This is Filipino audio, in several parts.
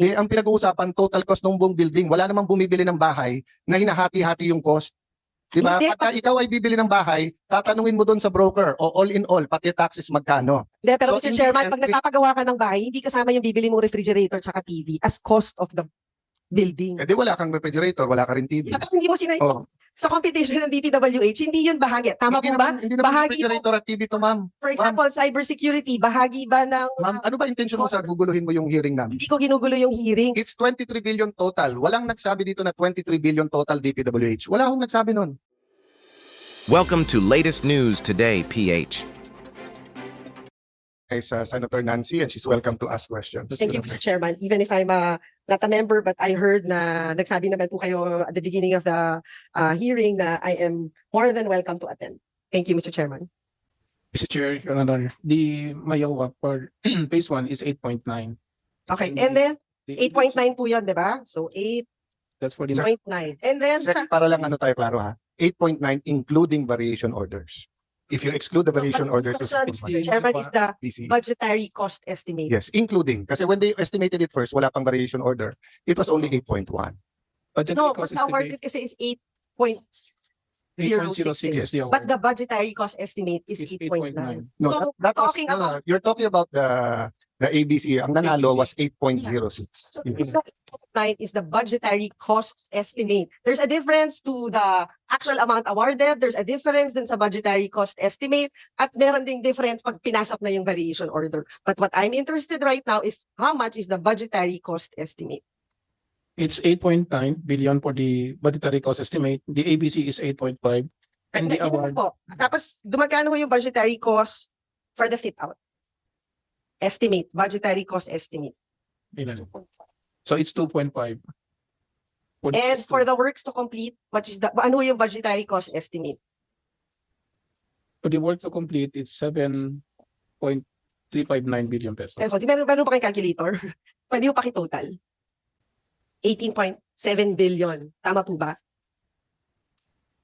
Eh, ang pinag-uusapan, total cost ng buong building. Wala namang bumibili ng bahay na hinahati-hati yung cost. Diba? Hindi, Pagka ikaw ay bibili ng bahay, tatanungin mo doon sa broker, o all in all, pati taxes magkano. Hindi, pero So, Mr. in the Chairman, end, pag nagpapagawa ka ng bahay, hindi kasama yung bibili mong refrigerator tsaka TV as cost of the building. Eh di wala kang refrigerator, wala ka rin TV. Dapat hindi mo Oh. sa computation ng DPWH, hindi yun bahagi. Tama Hindi po ba? naman, hindi naman Bahagi po, refrigerator at TV to, ma'am. for example, cybersecurity, bahagi ba ng... Ma'am, ano ba intention mo sa guguluhin mo yung hearing namin? Hindi ko ginugulo yung hearing. It's 23 billion total. Walang nagsabi dito na 23 billion total DPWH. Wala akong nagsabi nun. Welcome to latest news today, PH. Kay sa Senator Nancy, and she's welcome to ask questions. Thank you, Mr. Chairman. Even if I'm not a member, but I heard na nagsabi naman po kayo at the beginning of the hearing na I am more than welcome to attend. Thank you, Mr. Chairman. Mr. Chair, Your Honor, the Mayowa for phase 1 is 8.9. Okay, and then The- 8.9 po yun, di ba? So That's for the 8.9. And then Sir, para lang ano tayo klaro ha, 8.9 including variation orders. If you exclude the variation orders, it's question, Mr. Chairman, is the DC. budgetary cost estimate. Yes, including. Kasi when they estimated it first, wala pang variation order. It was only 8.1. budget No, cost but the awarded estimate, kasi is 8.066. 8.06 is the But award. the budgetary cost estimate is Is 8.9. 8.9. No, So, that was, talking no, no, about- you're talking about the ABC. Ang nanalo ABC. was 8.06. So the 8.9 is the budgetary cost estimate. There's a difference to the actual amount awarded. There's a difference din sa budgetary cost estimate. At meron ding difference pag pinasok na yung variation order. But what I'm interested right now is how much is the budgetary cost estimate? It's 8.9 billion for the budgetary cost estimate. The ABC is 8.5. And the Yun award, po. Tapos, dumagkano yung budgetary cost for the fit out? Estimate, budgetary cost estimate. ilan? So it's 2.5. For the And phase for two. the works to complete, ano yung budgetary cost estimate? For the work to complete, it's 7.359 billion pesos. Eh, di meron pa kayong calculator? Pwede mo paki-total. 18.7 billion. Tama po ba?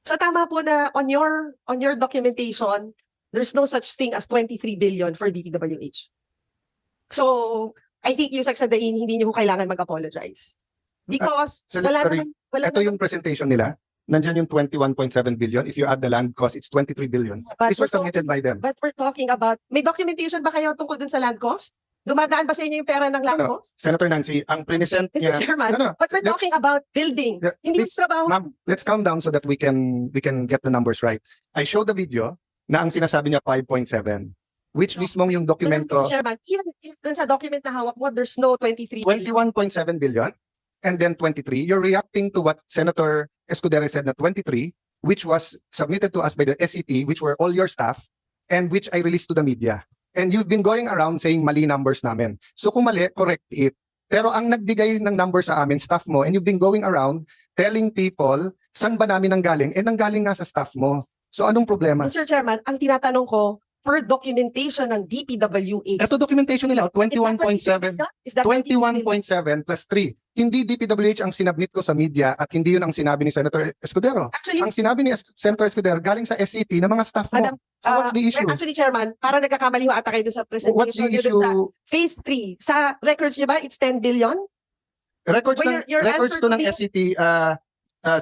So tama po na on your documentation, there's no such thing as 23 billion for DPWH. So, I think yung sagsadain, hindi niyo kailangan mag-apologize. Because wala sorry. naman, wala Ito yung presentation nila. Nandyan yung 21.7 billion. If you add the land cost, it's 23 billion. But These were we're talking- submitted by them. But we're talking about, may documentation ba kayo tungkol dun sa land cost? Dumadaan ba sa inyo yung pera ng land No, no. cost? Senator Nancy, ang present Mr. niya... Chairman, No, no. but we're Let's- talking about building. Yeah, Hindi yung please, trabaho. Ma'am, let's calm down so that we can get the numbers right. I showed the video na ang sinasabi niya 5.7, which mismong yung But then, dokumento Mr. Chairman, even if dun sa document na hawak mo, there's no 23 billion. 21.7 billion and then 23. You're reacting to what Senator Escudero said na 23, which was submitted to us by the SCT, which were all your staff, and which I released to the media. And you've been going around saying mali numbers namin. So kung mali, correct it. Pero ang nagbigay ng numbers sa amin, staff mo, and you've been going around telling people, saan ba namin nanggaling? Eh, nanggaling nga sa staff mo. So anong problema? Mr. Chairman, ang tinatanong ko, per documentation ng DPWH, Ito documentation nila, is that 21.7. 23 billion? Is that 23 billion? 21.7 plus 3. Hindi DPWH ang sinabmit ko sa media at hindi yun ang sinabi ni Senator Escudero. Actually, Ang sinabi ni Senator Escudero galing sa SCT ng mga staff mo. Madam, So what's the issue? Actually, Chairman, para nagkakamali ho ata kayo dun sa What's the presentation nyo dun sa issue? phase 3. Sa records niyo ba, it's 10 billion? Records, Well, your records answer to to ng me- SCT,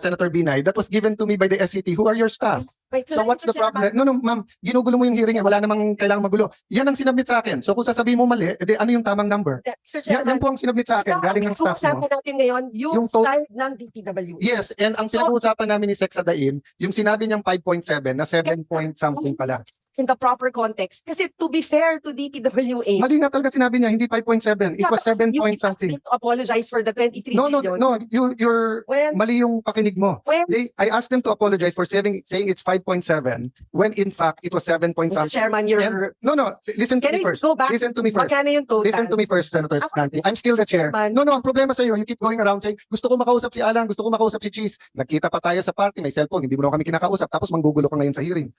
Senator Binay, that was given to me by the SCT. Who are your staff? Wait, So what's the problem? No, no, ma'am, ginugulo mo yung hearing. Wala namang kailangang magulo. Yan ang sinabmit sa akin. So kung sasabihin mo mali, edi ano yung tamang number? Sir Yan, Chairman, yan po ang sinabmit sa akin, galing ng staff mo. pinag-uusapan natin ngayon yung Yung to- side ng DPWH. Yes, and ang So- pinag-uusapan namin ni Sex Sadain, yung sinabi niyang 5.7 na 7 point something pala. In the proper context. Kasi to be fair to DPWH, Mali nga talaga sinabi niya, hindi 5.7. It Yeah, was but 7 you point did not something. need to apologize for the 23 No, no, billion. no, you're When, mali yung pakinig mo. when, I asked them to apologize for saying it's 5.7 when in fact it was 7 point Mr. something. Chairman, you're, No, no, listen to can me we first. just go back? Listen to me first. Magkano yung total? Listen to me first, Senator Nancy. I'm still the chair. Chairman. No, no, ang problema sa iyo, you keep going around saying, gusto ko makausap si Alan, gusto ko makausap si Cheese. Nagkita pa tayo sa party, may cellphone, hindi mo na kami kinakausap, tapos manggugulo ka ngayon sa hearing.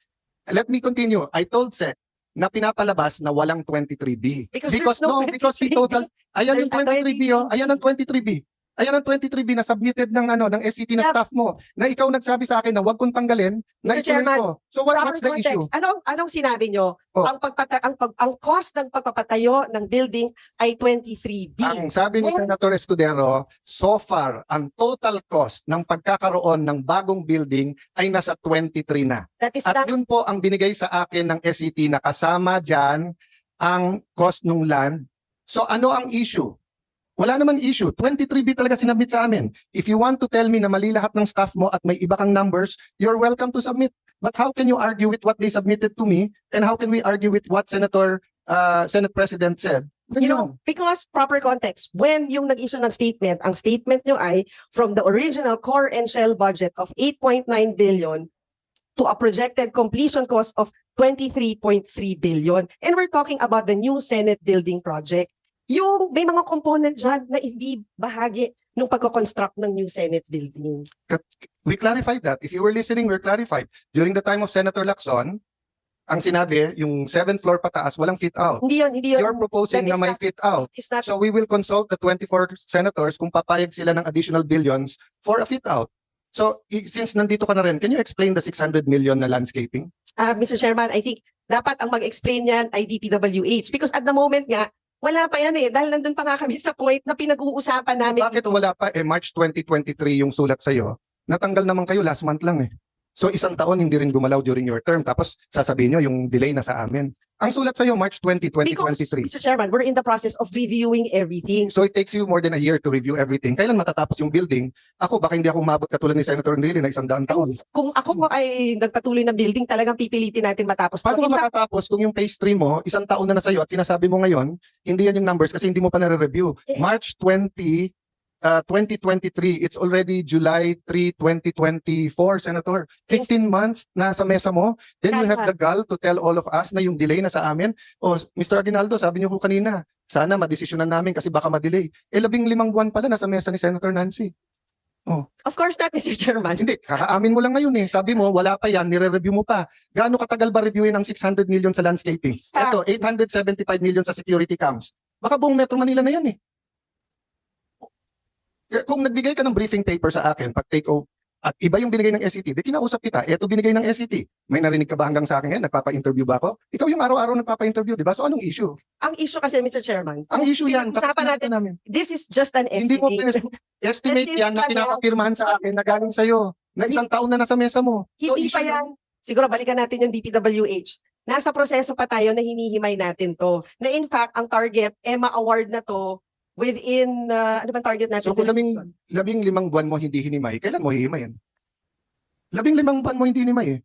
Let me continue. I told Sec na pinapalabas na walang 23B. Because there's no because 23B. total, ayan yung There's a 23B, oh, ayan ang 23B. Ayan ang 23B na submitted ng SCT na Yep. staff mo, na ikaw nagsabi sa akin na wag kong tanggalin, na Mr. ituloy Chairman, ko. So what's Proper the issue? context. Anong sinabi nyo? Oh. Ang cost ng pagpapatayo ng building ay 23B. Ang sabi ni Well- Senator Escudero, so far, ang total cost ng pagkakaroon ng bagong building ay nasa 23 na. That is At not yun po ang binigay sa akin ng SCT na kasama dyan ang cost ng land. So ano ang issue? Wala naman issue. 23B talaga sinabit sa amin. If you want to tell me na mali lahat ng staff mo at may iba kang numbers, you're welcome to submit. But how can you argue with what they submitted to me? And how can we argue with what Senate President said? you know, because proper context, when yung nag-issue ng statement, ang statement nyo ay from the original core and shell budget of 8.9 billion to a projected completion cost of 23.3 billion. And we're talking about the new Senate building project. Yung may mga component dyan na hindi bahagi ng pagko-construct ng new Senate building. We clarified that. If you were listening, we're clarified. During the time of Senator Lacson, ang sinabi, yung 7th floor pataas, walang fit out. Hindi yun. You're proposing That na is may not- fit out. It's not So we will consult the 24 senators kung papayag sila ng additional billions for a fit out. So since nandito ka na rin, can you explain the 600 million na landscaping? Mr. Chairman, I think dapat ang mag-explain yan ay DPWH because at the moment nga, wala pa yan eh. Dahil nandun pa nga kami sa point na pinag-uusapan namin Bakit ito. wala pa? March 2023 yung sulat sa'yo. Natanggal naman kayo last month lang eh. So isang taon hindi rin gumalaw during your term. Tapos sasabihin nyo yung delay na sa amin. Ang sulat sa'yo, March 20, Because, 2023. Mr. Chairman, we're in the process of reviewing everything. So it takes you more than a year to review everything. Kailan matatapos yung building? Ako, baka hindi ako umabot katulad ni Senator Neely na 100 taon. Kung ako ay nagpatuloy ng building, talagang pipilitin natin matapos. Paano to. ka In fact, matatapos kung yung phase 3 mo, 1 taon na sa'yo at sinasabi mo ngayon, hindi yan yung numbers kasi hindi mo pa nare-review. Eh, March 20, 2023, it's already July 3, 2024, Senator. 15 months na sa mesa mo, then you have the gall to tell all of us na yung delay na sa amin. O, Mr. Aguinaldo, sabi niyo ko kanina, sana madesisyonan namin kasi baka madelay. 15 buwan pala nasa mesa ni Senator Nancy. of course not, Mr. Chairman. Hindi, kakaamin mo lang ngayon eh. Sabi mo, wala pa yan, nire-review mo pa. Gaano katagal ba reviewin ang 600 million sa landscaping? Ito, 875 million sa security cams. Baka buong Metro Manila na yan eh. Kung nagbigay ka ng briefing paper sa akin, pag take off, at iba yung binigay ng SCT, di kinausap kita, eto binigay ng SCT. May narinig ka ba hanggang sa akin ngayon? Nagpapa-interview ba ako? Ikaw yung araw-araw nagpapa-interview, di ba? So anong issue? Ang issue kasi, Mr. Chairman, Ang issue yan, Pinag-usapan tapos natin, namin. this is just an Hindi mo estimate. estimate yan na pinapapirmahan sa akin na galing sa'yo, na 1 taon na nasa mesa mo. So Hindi pa issue yan. Siguro balikan natin yung DPWH. Nasa proseso pa tayo na hinihimay natin to. Na in fact, ang target, EMA award na to within, ano bang target natin? So kung 15 buwan mo hindi hinimay, kailan mo hihimayin? 15 buwan mo hindi hinimay eh.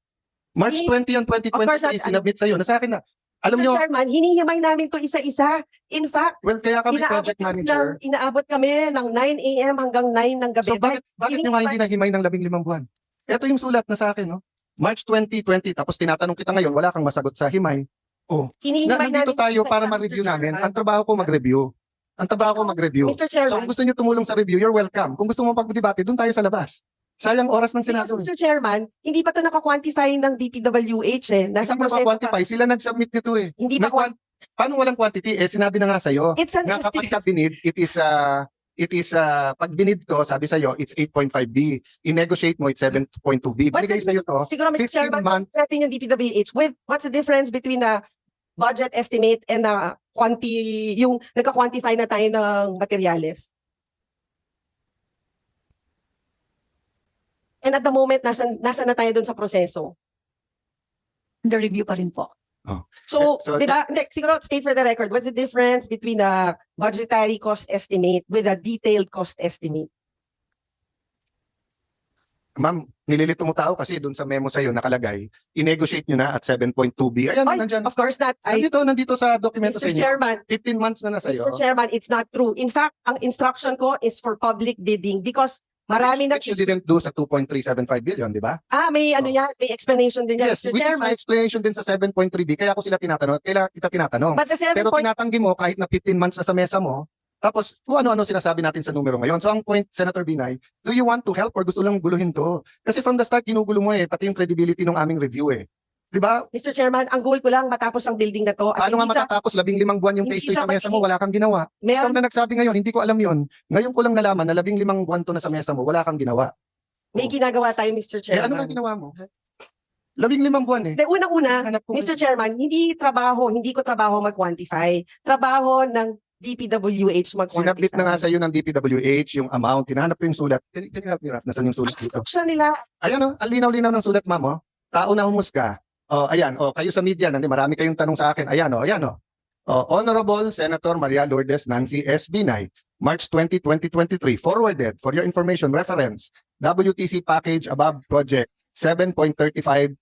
March 20 and Of course, 2023, sinabit sa'yo. Nasa akin na. Alam Mr. nyo, Chairman, hinihimay namin to isa-isa. In fact, well, kaya kami project manager. inaabot kami ng 9 a.m. hanggang 9 ng gabi. So bakit nyo nga hindi nahimay ng 15 buwan? Ito yung sulat na sa akin, no? March 2020, tapos tinatanong kita ngayon, wala kang masagot sa himay. Hinihimay Nandito namin tayo isa-isa, para Mr. ma-review namin. Chairman. Ang trabaho ko mag-review. Ang trabaho ko mag-review. Mr. So Chairman, kung gusto nyo tumulong sa review, you're welcome. Kung gusto mo pag-debate, doon tayo sa labas. Sayang oras ng because, Senado. Mr. Chairman, hindi pa to naka-quantify ng DPWH eh. Nasa Hindi proseso pa. quantify. Sila nag-submit nito eh. Hindi May pa Paano walang quantity? Sinabi na nga sa'yo. It's an Na kapag estimate. ka binid, it is pag binid ko, sabi sa'yo, it's 8.5B. I-negotiate mo, it's 7.2B. Binigay sa'yo to. Siguro, Mr. 15 Chairman, months. natin yung DPWH with what's the difference between the budget estimate and the yung nagka-quantify na tayo ng materyales? And at the moment, nasa na tayo dun sa proseso. Under review pa rin po. So, So, di ba, hindi, siguro state for the record, what's the difference between the budgetary cost estimate with a detailed cost estimate? Ma'am, nililito mo tao kasi doon sa memo sa'yo nakalagay, i-negotiate nyo na at 7.2B. Ayan, Ay, nandyan. of course not. Nandito sa dokumento sa Mr. inyo. Chairman, 15 months na sa'yo. Mr. Chairman, it's not true. In fact, ang instruction ko is for public bidding because marami na Which you didn't do sa 2.375 billion, di ba? may ano Oh. yan, may explanation din yan, Yes, Mr. which is my Chairman. explanation din sa 7.3B. Kaya ako sila tinatanong, kaya kita tinatanong. But the 7 Pero point, tinatanggi mo kahit na 15 months na sa mesa mo, tapos kung ano-ano sinasabi natin sa numero ngayon. So ang point, Senator Binay, do you want to help or gusto lang guluhin to? Kasi from the start, ginugulo mo pati yung credibility ng aming review Di ba? Mr. Chairman, ang goal ko lang matapos ang building na to. At Paano nga hindi sa, matatapos 15 buwan yung hindi phase 2 sa sa mesa mo, pagiging- wala kang ginawa. Ikaw meron, na nagsabi ngayon, hindi ko alam yon. Ngayon ko lang nalaman na 15 buwan to na sa mesa mo, wala kang ginawa. may ginagawa tayo, Mr. Eh ano Chairman. nga ginawa mo? 15 buwan eh. De, unang-una, Hanap ko- Mr. Chairman, hindi ko trabaho mag-quantify. Trabaho ng DPWH mag-quantify. Sinabit na nga sa iyo ng DPWH yung amount, tinahanap ko yung sulat. Can you help me, Raf? Nasaan yung sulat dito? Instruction nila, Ayan o, ang linaw-linaw ng sulat, ma'am. Oh. Tao na humusga. Oh, ayan, oh, kayo sa media, marami kayong tanong sa akin. Ayan oh, ayan oh. Oh, Honorable Senator Maria Lourdes Nancy S. Binay, March 20, 2023, forwarded for your information reference, WTC package above project 7.359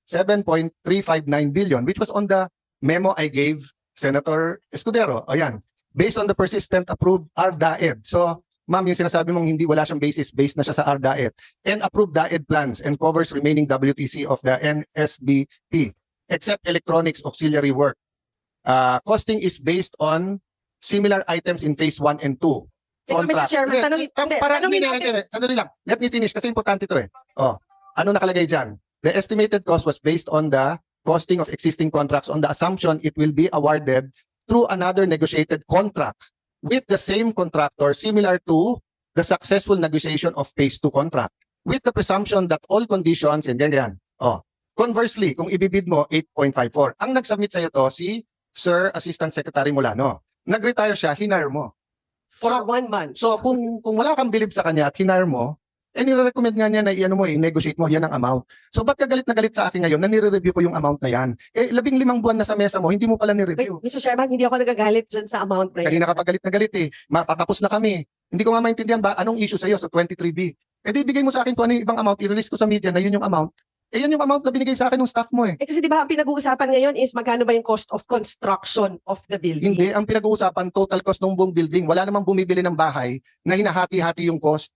billion, which was on the memo I gave Senator Escudero. Ayan, based on the persistent approved RDAED. So, ma'am, yung sinasabi mong hindi wala siyang basis, based na siya sa RDAED, and approved DAED plans and covers remaining WTC of the NSBP, except electronics auxiliary work. Costing is based on similar items in phase 1 and 2. Teka, Mr. Chairman, tanongin natin. Sandali lang. Let me finish kasi importante ito eh. Oh, ano nakalagay dyan? The estimated cost was based on the costing of existing contracts on the assumption it will be awarded through another negotiated contract with the same contractor similar to the successful negotiation of phase 2 contract with the presumption that all conditions and ganyan. Oh, conversely, kung ibibid mo 8.54, ang nag-submit sa iyo to si Sir Assistant Secretary Molano. Nag-retire siya, hinire mo. For So, 1 month. So kung wala kang believe sa kanya at hinire mo, eh nire-recommend nga niya na i-ano mo, i-negotiate mo, yan ang amount. So ba't ka galit na galit sa akin ngayon na nire-review ko yung amount na yan? Eh 15 buwan na sa mesa mo, hindi mo pala Wait, nire-review. Mr. Chairman, hindi ako nagagalit dyan sa amount na yun. Kanina ka pa galit na galit eh. Mapatapos na kami. Hindi ko nga maintindihan ba anong issue sa iyo sa 23B. Eh di bigay mo sa akin kung ano yung ibang amount, i-release ko sa media na yun yung amount. Eh yan yung amount na binigay sa akin ng staff mo eh. Eh kasi di ba ang pinag-uusapan ngayon is magkano ba yung cost of construction of the building? Hindi, ang pinag-uusapan, total cost ng buong building. Wala namang bumibili ng bahay na hinahati-hati yung cost.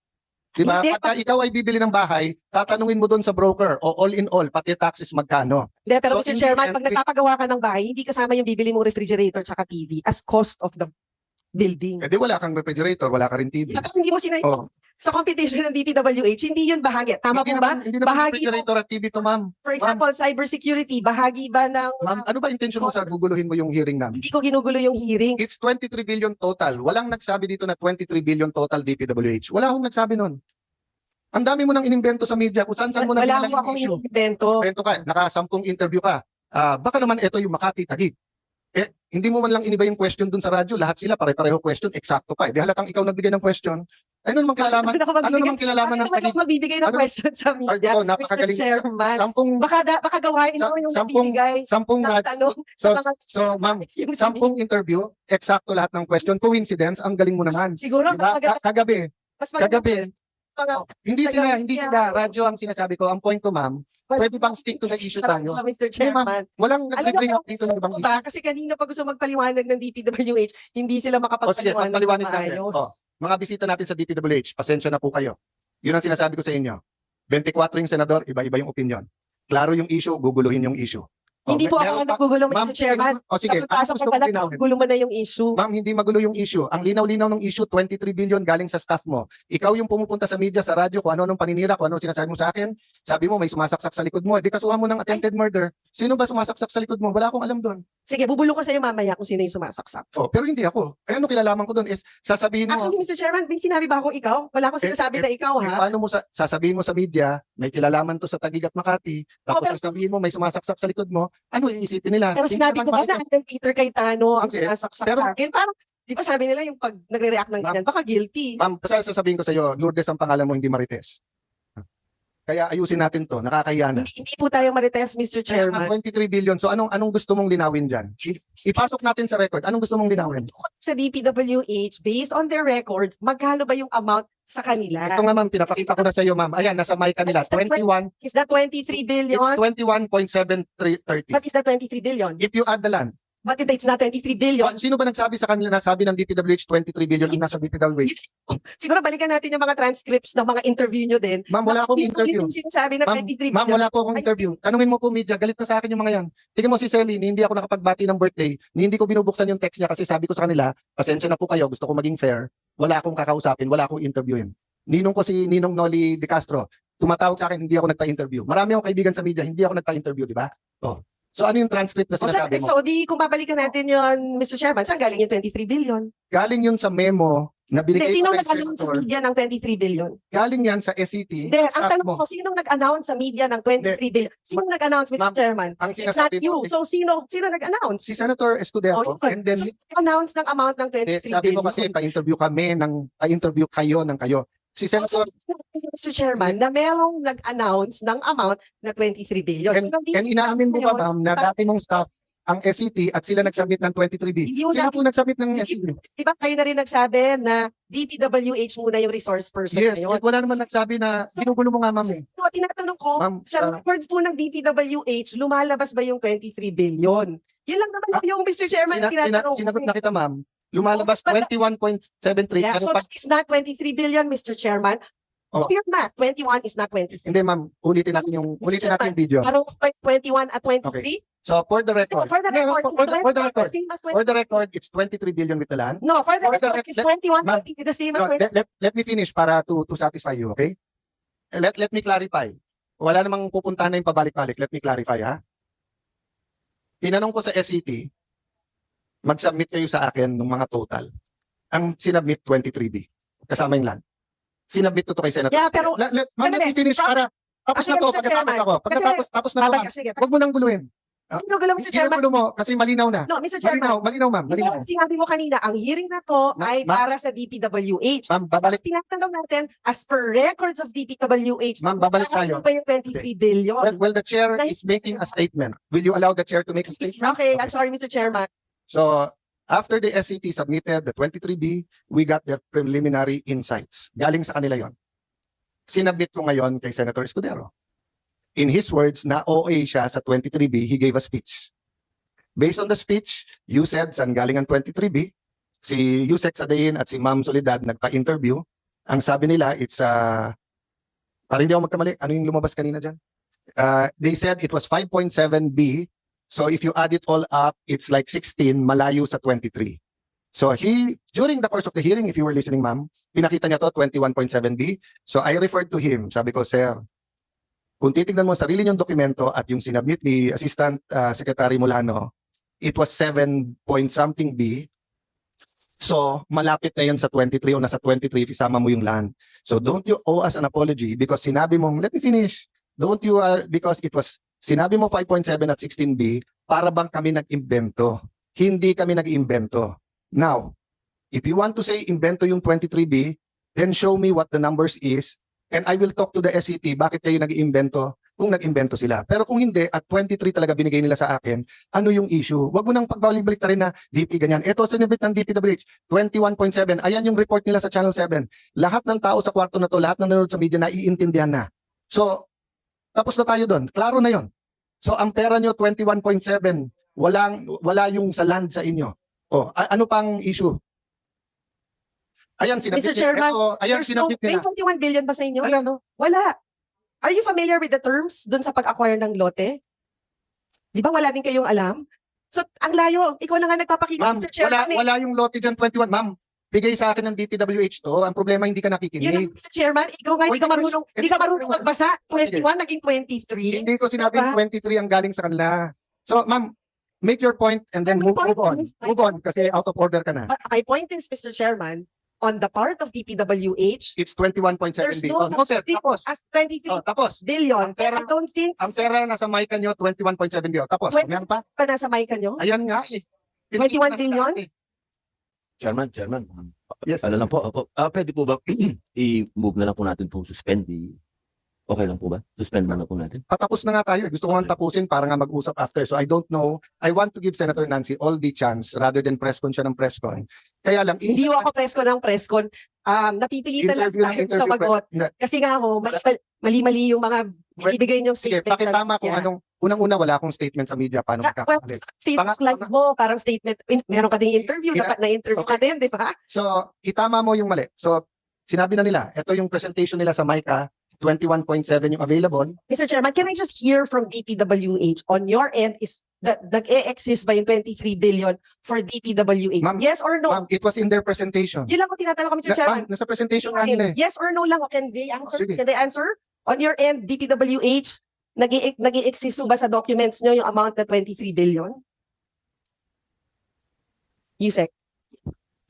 Diba? Hindi, Pagka ikaw ay bibili ng bahay, tatanungin mo doon sa broker o all in all, pati taxes magkano. Hindi, pero So, Mr. in Chairman, the end, pag nagpapagawa ka ng bahay, hindi kasama yung bibili mong refrigerator tsaka TV as cost of the building. Eh di wala kang refrigerator, wala ka rin TV. Tapos hindi mo Oh. sa computation ng DPWH, hindi yun bahagi. Tama Hindi po ba? naman, hindi naman Bahagi refrigerator at TV to, ma'am. For example, cybersecurity, bahagi ba ng... Ma'am, ano ba intention mo sa guguluhin mo yung hearing namin? Hindi ko ginugulo yung hearing. It's 23 billion total. Walang nagsabi dito na 23 billion total DPWH. Wala akong nagsabi nun. Ang dami mo nang inimbento sa media kung saan mo na Wala dinala ko yung akong issue. invento. Invento ka, naka-10 interview ka. Baka naman ito yung Makati Taguig. Eh, hindi mo man lang iniba yung question dun sa radyo. Lahat sila pare-pareho question, eksakto pa. Eh, di halatang ikaw nagbigay ng question. Ano naman kilalaman? Ano naman kilalaman ng Bakit Taguig? ako magbibigay ng Ano- question sa media, So, Mr. napakagaling. Chairman? Sampung Baka gawain mo yung nagbibigay ng radyo. tanong So, sa mga... so ma'am, Excuse me. 10 interview, eksakto lahat ng question. Coincidence, ang galing mo naman. Siguro, Diba? Kagabi, mas maganda kagabi, mga... hindi sila, radyo ang sinasabi ko. Ang point ko, ma'am, pwede bang stick to the issue tayo? Mr. Chairman. Walang Alam nag-bring mo, up dito ng ibang Ano issue. ba? Kasi kanina pa gusto magpaliwanag ng DPWH, hindi sila O sige, makapagpaliwanag ng pagpaliwanag natin. maayos. O, mga bisita natin sa DPWH, pasensya na po kayo. Yun ang sinasabi ko sa inyo. 24 yung senador, iba-iba yung opinion. Klaro yung issue, guguluhin yung issue. O, Hindi po meron ako pa- nagugulo, Ma'am, Mr. Chairman. O sige, Sa pagpasok gusto ko mong pala, linawin? gulo mo na yung issue. Ma'am, hindi magulo yung issue. Ang linaw-linaw ng issue, 23 billion galing sa staff mo. Ikaw yung pumupunta sa media, sa radyo, kung ano-anong paninira, kung ano sinasabi mo sa akin. Sabi mo, may sumasaksak sa likod mo. Di kasuhan mo ng attempted murder. Sino ba sumasaksak sa likod mo? Wala akong alam doon. Sige, bubulong ko sa'yo mamaya kung sino yung sumasaksak. Oh, pero hindi ako. Eh, ano kilalaman ko doon is, sasabihin mo, Actually, Mr. Chairman, may sinabi ba akong ikaw? Wala akong sinasabi na ikaw, eh, ha? paano mo sasabihin mo sa media, may kilalaman to sa Taguig at Makati, tapos pero- sasabihin mo, may sumasaksak sa likod mo, ano iisipin nila? Pero Hindi sinabi ko naman ba na Alan Peter Cayetano ang Hindi, sumasaksak pero- sa akin? Parang, di ba sabi nila yung pag nagre-react ng ganyan, baka guilty. Ma'am, sasabihin ko sa iyo, Lourdes ang pangalan mo, hindi Marites. Kaya ayusin natin to, nakakahiya na. Hindi po tayo marites, Mr. Kaya nga, Chairman. 23 billion. So anong gusto mong linawin diyan? Ipasok natin sa record. Anong gusto mong linawin? Sa DPWH, based on their records, magkano ba yung amount sa kanila? Ito nga ma'am, pinapakita ko na sa iyo ma'am. Ayan, nasa mic kanila. 21, Is that 23 billion? it's 21.7330. What is that 23 billion? If you add the land, But it's not 23 billion. sino ba nagsabi sa kanila na sabi ng DPWH 23 billion ang nasa DPWH? Siguro balikan natin yung mga transcripts ng mga interview nyo din. Ma'am, wala akong Ulit interview. yung sinasabi na Ma'am, 23 Ma'am, billion. wala po akong interview. Tanungin mo po media, galit na sa akin yung mga yan. Tingnan mo si Celine, hindi ako nakapagbati ng birthday, hindi ko binubuksan yung text niya kasi sabi ko sa kanila, pasensya na po kayo, gusto ko maging fair, wala akong kakausapin, wala akong interviewin. Ninong ko si Ninong Noli De Castro, tumatawag sa akin, hindi ako nagpa-interview. Marami akong kaibigan sa media, hindi ako nagpa-interview, di ba? Oh. So ano yung transcript na O, sinasabi mo? so di kung babalikan natin yon, Mr. Chairman, saan galing yung 23 billion? Galing yun sa memo na Hindi, binigay ko sinong kay nag-announce sa Senator. media ng 23 billion? Galing yan sa SET. Hindi, ang Staff tanong mo. ko, sinong nag-announce sa media ng 23 billion? Sinong nag-announce, Mr. Ma'am, Chairman? Ang It's not sinasabi you. mo, So, sino nag-announce? si Senator Escudero, Oh, and then so, announce ng amount ng 23 sabi billion. mo kasi pa-interview kami pa-interview kayo ng kayo. Si Senator, Mr. Chairman, na merong nag-announce ng amount na 23 billion. and, and inaamin mo ba ma'am na dati mong staff ang SET at sila nagsubmit ng 23B? Hindi mo Sila dati- po nagsubmit ng SET. Di ba kayo na rin nagsabi na DPWH muna yung resource person Yes, ngayon? at wala naman nagsabi na ginugulo mo nga ma'am eh. No, tinatanong ko, Ma'am, sa records po ng DPWH, lumalabas ba yung 23 billion? Yun lang naman yung Mr. Chairman na tinatanong ko. sinagot na kita ma'am. Lumalabas But- 21.73 Yeah, pero so pag that is not 23 billion, Mr. Chairman. Oh. Do your math, 21 is not 23. hindi ma'am, ulitin natin yung video. Parang 21 at 23? So for the No, record, for the No, record, for the record, same as 20. for the record, it's 23 billion with the land. No, for the for the record, rec- it's let- 21, ma'am, it's the same as No, 20. let me finish para to satisfy you, okay? Let me clarify. Wala namang pupuntahan na yung pabalik-balik. Let me clarify, ha? Tinanong ko sa SET, mag-submit kayo sa akin ng mga total. Ang sinubmit 23B. Kasama yung land. Sinubmit ko to kay Senator. Yeah, pero- Ma'am, let me finish para tapos Sige, na to, Mr. pagkatapos Chairman. ako. Pagkatapos, tapos na to, ma'am. Sige, Huwag mo nang guluhin. ano gulo, Mr. Chairman? Ginugulo mo kasi malinaw na. No, Mr. Chairman. Malinaw, ma'am. Malinaw. Ito, sinabi mo kanina, ang hearing na to Ma- ay ma- para sa DPWH. Ma'am, babalik. Tinatanong natin, as per records of DPWH, Ma'am, babalik tayo. ano ba yung 23 billion? Well, the chair is making a statement. Will you allow the chair to make a statement? Okay, I'm sorry, Mr. Chairman. So, after the SCT submitted the 23B, we got their preliminary insights. Galing sa kanila yon. Sinabit ko ngayon kay Senator Escudero. In his words, na OA siya sa 23B, he gave a speech. Based on the speech, you said saan galing ang 23B, si Yusek Sadain at si Ma'am Soledad nagpa-interview. Ang sabi nila, it's, parang hindi ako magkamali, ano yung lumabas kanina dyan? They said it was 5.7B. So if you add it all up, it's like 16, malayo sa 23. So during the course of the hearing, if you were listening, ma'am, pinakita niya to 21.7B. So I referred to him. Sabi ko, sir, kung titignan mo ang sarili niyong dokumento at yung sinabmit ni Assistant Secretary Molano, it was 7 point something B. So malapit na yun sa 23 o nasa 23 if isama mo yung land. So don't you owe us an apology because sinabi mong, let me finish. Don't you, because it was, sinabi mo 5.7 at 16B, para bang kami nag-imbento. Hindi kami nag-imbento. Now, if you want to say imbento yung 23B, then show me what the numbers is and I will talk to the SCT bakit kayo nag-imbento kung nag-imbento sila. Pero kung hindi, at 23 talaga binigay nila sa akin, ano yung issue? Huwag mo nang pagbalik-balik na rin na DP ganyan. Ito, sinibit ng DPWH, 21.7. Ayan yung report nila sa Channel 7. Lahat ng tao sa kwarto na to, lahat ng nanonood sa media, naiintindihan na. So, tapos na tayo doon. Klaro na yon. So, ang pera nyo, 21.7. Wala yung sa land sa inyo. Oh, ano pang issue? Ayan, sinabit Mr. Chairman, ayan, there's no, sinabit may nila. 21 billion ba sa inyo? Ayan, no? Wala. Are you familiar with the terms dun sa pag-acquire ng lote? Di ba wala din kayong alam? So, ang layo. Ikaw na nga nagpapakita, Ma'am, Mr. Chairman. wala yung lote dyan, 21. Ma'am, bigay sa akin ng DPWH to. Ang problema, hindi ka Yun nakikinig. ang, Mr. Chairman, ikaw nga, Wait, hindi ka marunong magbasa. 21 naging 23. Hindi ko sinabing Diba? 23 ang galing sa kanila. So, ma'am, make your point and then move on. Move on kasi out of order ka na. But my point is, Mr. Chairman, on the part of DPWH, It's 21.7 there's billion. no such thing Tapos. as 23 Oh, tapos. billion. Ang pera- I don't think Ang pera na nasa mic nyo, 21.7 billion. Tapos, 20 meron pa? pa nasa mic nyo. Ayan nga eh. 21 Pinakita na sa billion? akin eh. Chairman, Yes. ano lang po, opo. Pwede po ba i-move na lang po natin itong suspend? Okay lang po ba? Suspend na lang po natin. Patapos na nga tayo. Gusto ko nga tapusin para nga mag-usap after. So I don't know. I want to give Senator Nancy all the chance rather than press con siya ng press con. Kaya lang, Hindi ako preskon ng preskon. Napipilitan lang interview ng tayo sa interview magot. Hindi. Kasi nga ho, mali-mali yung mga ibigay niyong Sige, statement. sa pakitama kung media. anong, unang-una wala akong statement sa media. Paano Well, magkakalit? Facebook Panga- live mo, parang statement. Meron ka ding interview, Ina- dapat na-interview ka din, di ba? So, itama mo yung mali. So, sinabi na nila, ito yung presentation nila sa MICA, 21.7 yung available. Mr. Chairman, can I just hear from DPWH on your end is that nag-e-exist ba yung 23 billion for DPWH? Ma'am, Yes or no? Ma'am, it was in their presentation. Yun lang ko tinatanong ko, Mr. Chairman. Ma'am, nasa presentation nga nila eh. Yes or no lang, can they answer? Sige. Can they answer? On your end, DPWH, Nag-i-exist ba sa documents nyo yung amount na 23 billion? Yusek.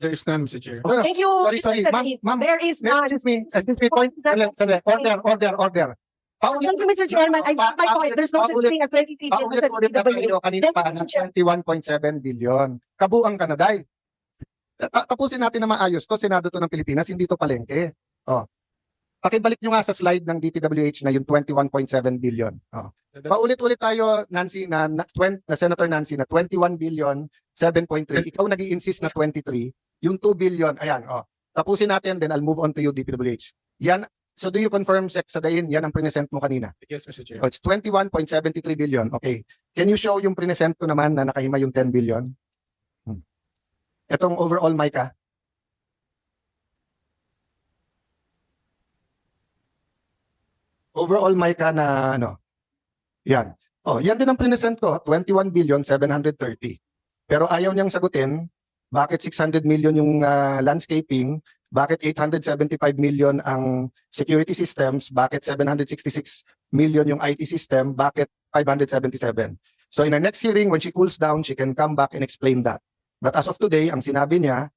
There is none, Mr. Chair. No, no. Thank you, Sorry, Mr. sorry. Sadain. Ma'am, There is none. Excuse me, point. Sandali. Order. Thank you, Mr. Chairman. I got my point. There's no such thing as 23 billion sa Paulit-ulit na tayo DPWH. kanina pa ng 21.7 billion. Kabuang Kanaday. Tapusin natin na maayos to. Senado to ng Pilipinas, hindi to palengke. Oh. Pakibalik nyo nga sa slide ng DPWH na yung 21.7 billion. Oh. Paulit-ulit tayo, Nancy, na Senator Nancy, na 21 billion, 7.3. Ikaw nag-i-insist na 23. Yung 2 billion, ayan, oh. Tapusin natin, then I'll move on to you, DPWH. Yan, so do you confirm, Sec Sadain, yan ang present mo kanina? Yes, Mr. Chair. Oh, it's 21.73 billion. Okay. Can you show yung present ko naman na nakahima yung 10 billion? Etong overall, Micah. Overall, Micah na ano? Yan. Oh, yan din ang present ko, 21 billion 730. Pero ayaw niyang sagutin, bakit 600 million yung landscaping, bakit 875 million ang security systems, bakit 766 million yung IT system, bakit 577. So in our next hearing, when she cools down, she can come back and explain that. But as of today, ang sinabi niya,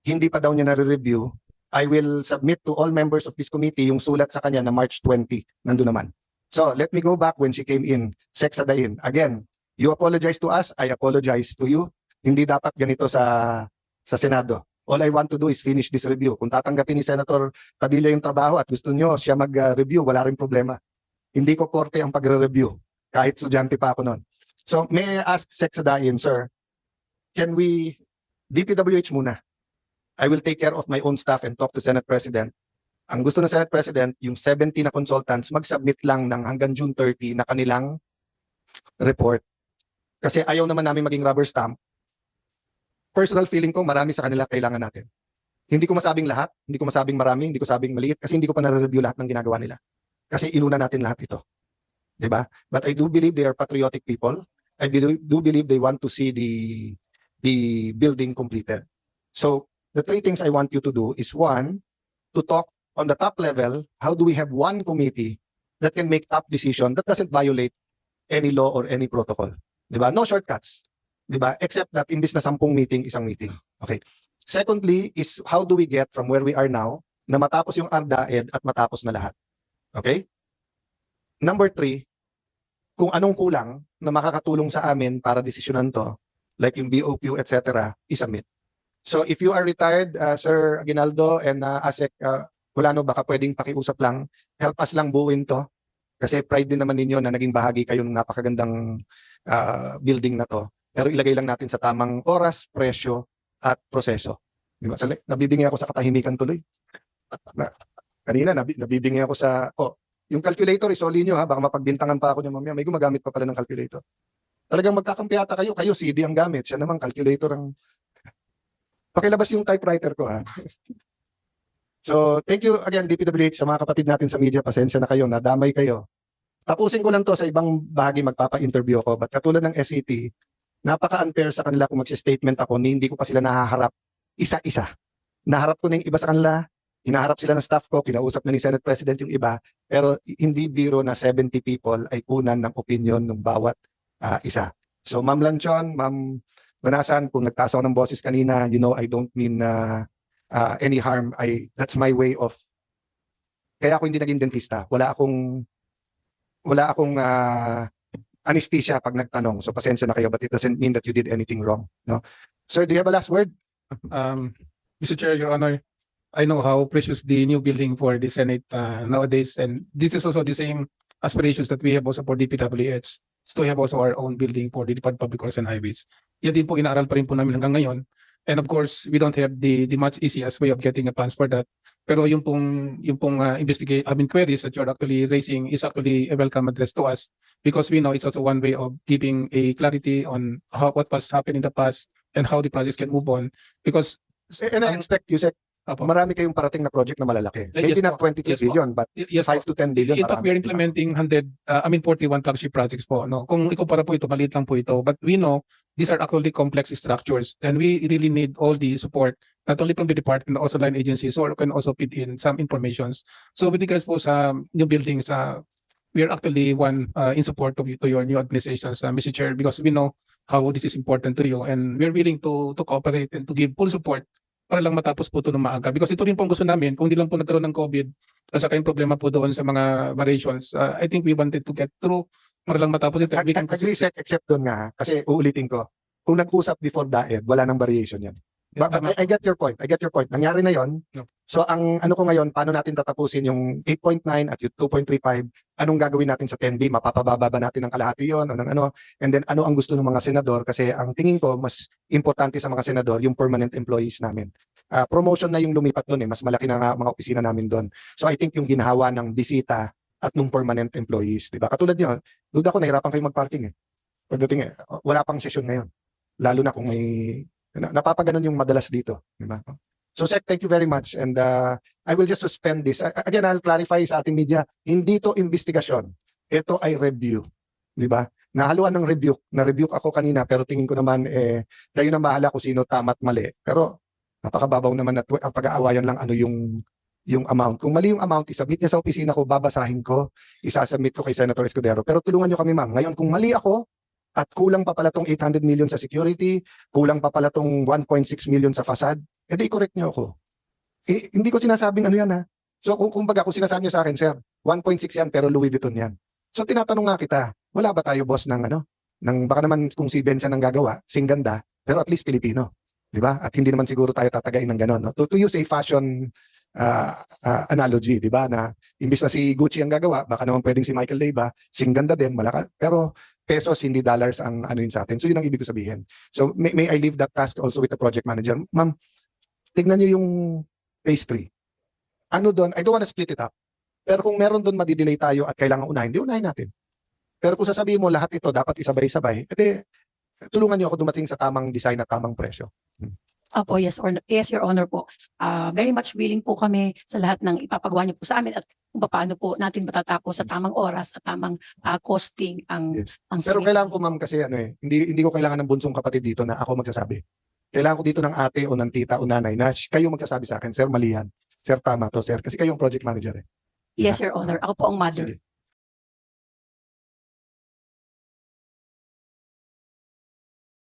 hindi pa daw niya nare-review. I will submit to all members of this committee yung sulat sa kanya na March 20. Nandun naman. So let me go back when she came in, Sec Sadain. Again, you apologize to us, I apologize to you. Hindi dapat ganito sa Senado. All I want to do is finish this review. Kung tatanggapin ni Senator Padilla yung trabaho at gusto nyo siya mag-review, wala rin problema. Hindi ko korte ang pagre-review, kahit estudyante pa ako noon. So may I ask Sec Sadain, sir, can we, DPWH muna. I will take care of my own staff and talk to Senate President. Ang gusto ng Senate President, yung 70 na consultants, mag-submit lang ng hanggang June 30 na kanilang report. Kasi ayaw naman namin maging rubber stamp. Personal feeling ko, marami sa kanila kailangan natin. Hindi ko masabing lahat, hindi ko masabing marami, hindi ko sabing maliit, kasi hindi ko pa nare-review lahat ng ginagawa nila. Kasi inuna natin lahat ito. Diba? But I do believe they are patriotic people. I do believe they want to see the building completed. So, the three things I want you to do is, one, to talk on the top level, how do we have one committee that can make top decision that doesn't violate any law or any protocol? Diba? No shortcuts. Diba? Except that imbis na 10 meeting, isang meeting. Okay. Secondly is how do we get from where we are now na matapos yung ARDAED at matapos na lahat. Okay? Number 3, kung anong kulang na makakatulong sa amin para desisyonan to, like yung BOQ, etc., isubmit. So if you are retired, Sir Aguinaldo and ASEC, wala no, baka pwedeng pakiusap lang, help us lang buuin to. Kasi pride din naman ninyo na naging bahagi kayo ng napakagandang building na to. Pero ilagay lang natin sa tamang oras, presyo, at proseso. Diba? Nabibingay ako sa katahimikan tuloy. Kanina, nabibingay ako sa, yung calculator, isoli nyo ha, baka mapagbintangan pa ako nyo mamaya. May gumagamit pa pala ng calculator. Talagang magkakampi ata kayo CD ang gamit, siya naman calculator ang... Pakilabas yung typewriter ko ha. So, thank you again DPWH sa mga kapatid natin sa media. Pasensya na kayo, nadamay kayo. Tapusin ko lang to sa ibang bahagi magpapa-interview ako. But katulad ng SET, napaka-unfair sa kanila kung mag-statement ako ni hindi ko pa sila nahaharap isa-isa. Naharap ko na yung iba sa kanila, hinaharap sila ng staff ko, kinausap na ni Senate President yung iba, pero hindi biro na 70 people ay kunan ng opinion ng bawat isa. So, Ma'am Lanchon, Ma'am Banasan, kung nagtaas ako ng boses kanina, you know, I don't mean any harm. That's my way of... Kaya ako hindi naging dentista. Wala akong anesthesia pag nagtanong. So pasensya na kayo, but it doesn't mean that you did anything wrong. No, Sir, do you have a last word? Mr. Chair, Your Honor, I know how precious the new building for the Senate nowadays, and this is also the same aspirations that we have also for DPWH, is to have also our own building for the Department of Public Works and Highways. Yan din po inaaral pa rin po namin hanggang ngayon. And of course, we don't have the much easiest way of getting a plans for that. Pero yung pong queries that you're actually raising is actually a welcome address to us, because we know it's also one way of giving a clarity on what was happened in the past and how the projects can move on. Because And I expect you said, marami kayong parating na project na malalaki. Maybe Yes not po. 23 Yes po. billion, but yes, 5 to 10 billion. in fact, we are implementing 41 flagship projects po. No? Kung ikumpara po ito, maliit lang po ito. But we know these are actually complex structures, and we really need all the support, not only from the department, but also line agencies, or can also put in some informations. So with regards po sa new buildings, we are actually in support to your new administration, Mr. Chair, because we know how this is important to you, and we're willing to cooperate and to give full support para lang matapos po ito ng maaga. Because ito rin po ang gusto namin, kung hindi lang po nagkaroon ng COVID, at saka yung problema po doon sa mga variations, I think we wanted to get through para lang matapos ito. We can Agree, Sec, except doon nga, kasi uulitin ko, kung nag-usap before DAED, wala nang variation yan. But I get your point. I get your point. Nangyari na yon. No. So ang ano ko ngayon, paano natin tatapusin yung 8.9 at yung 2.35? Anong gagawin natin sa 10B? Mapapababa ba natin ng kalahati yon o ng ano? And then ano ang gusto ng mga senador? Kasi ang tingin ko mas importante sa mga senador yung permanent employees namin. Promotion na yung lumipat doon mas malaki na nga mga opisina namin doon. So I think yung ginhawa ng bisita at nung permanent employees, di ba? Katulad nyo, duda ko nahirapan kayo mag-parking Pagdating wala pang session ngayon. Lalo na kung may napapaganon yung madalas dito, di ba? So Sec, thank you very much, and I will just suspend this. Again, I'll clarify sa ating media, hindi to investigasyon. Ito ay review, di ba? Nahaluan ng review. Na-review ako kanina, pero tingin ko naman kayo na bahala kung sino tama at mali. Pero napakababaw naman at ang pag-aawayan lang ano yung amount. Kung mali yung amount, isubmit niya sa opisina ko, babasahin ko, isasubmit ko kay Senator Escudero. Pero tulungan niyo kami, ma'am. Ngayon, kung mali ako, at kulang pa pala tong 800 million sa security, kulang pa pala tong 1.6 million sa facade, edi i-correct niyo ako. Hindi ko sinasabing ano yan So kung baga, kung sinasabi niyo sa akin, sir, 1.6 yan pero Louis Vuitton yan. So tinatanong nga kita, wala ba tayo boss ng baka naman kung si Benza nang gagawa, sing ganda, pero at least Pilipino. Di ba? At hindi naman siguro tayo tatagain ng ganon. To use a fashion analogy, di ba? Na imbis na si Gucci ang gagawa, baka naman pwedeng si Michael Leyva, sing ganda din, malaka, pero pesos, hindi dollars ang ano yun sa atin. So yun ang ibig ko sabihin. So may I leave that task also with the project manager. Ma'am, tignan niyo yung phase 3. Ano doon? I don't wanna split it up. Pero kung meron doon madidelay tayo at kailangan unahin, di unahin natin. Pero kung sasabihin mo lahat ito dapat isabay-sabay, edi tulungan niyo ako dumating sa tamang design at tamang presyo. Opo, yes, Your Honor po. Very much willing po kami sa lahat ng ipapagawa niyo po sa amin at kung paano po natin matatapos sa tamang oras at tamang costing ang Yes. ang Pero sarili. kailangan ko ma'am kasi hindi ko kailangan ng bunsong kapatid dito na ako magsasabi. Kailangan ko dito ng ate o ng tita o nanay na kayo magsasabi sa akin, sir, mali yan. Sir, tama to, sir. Kasi kayo yung project manager Yes, Your Honor. Ako po ang mother. Sige.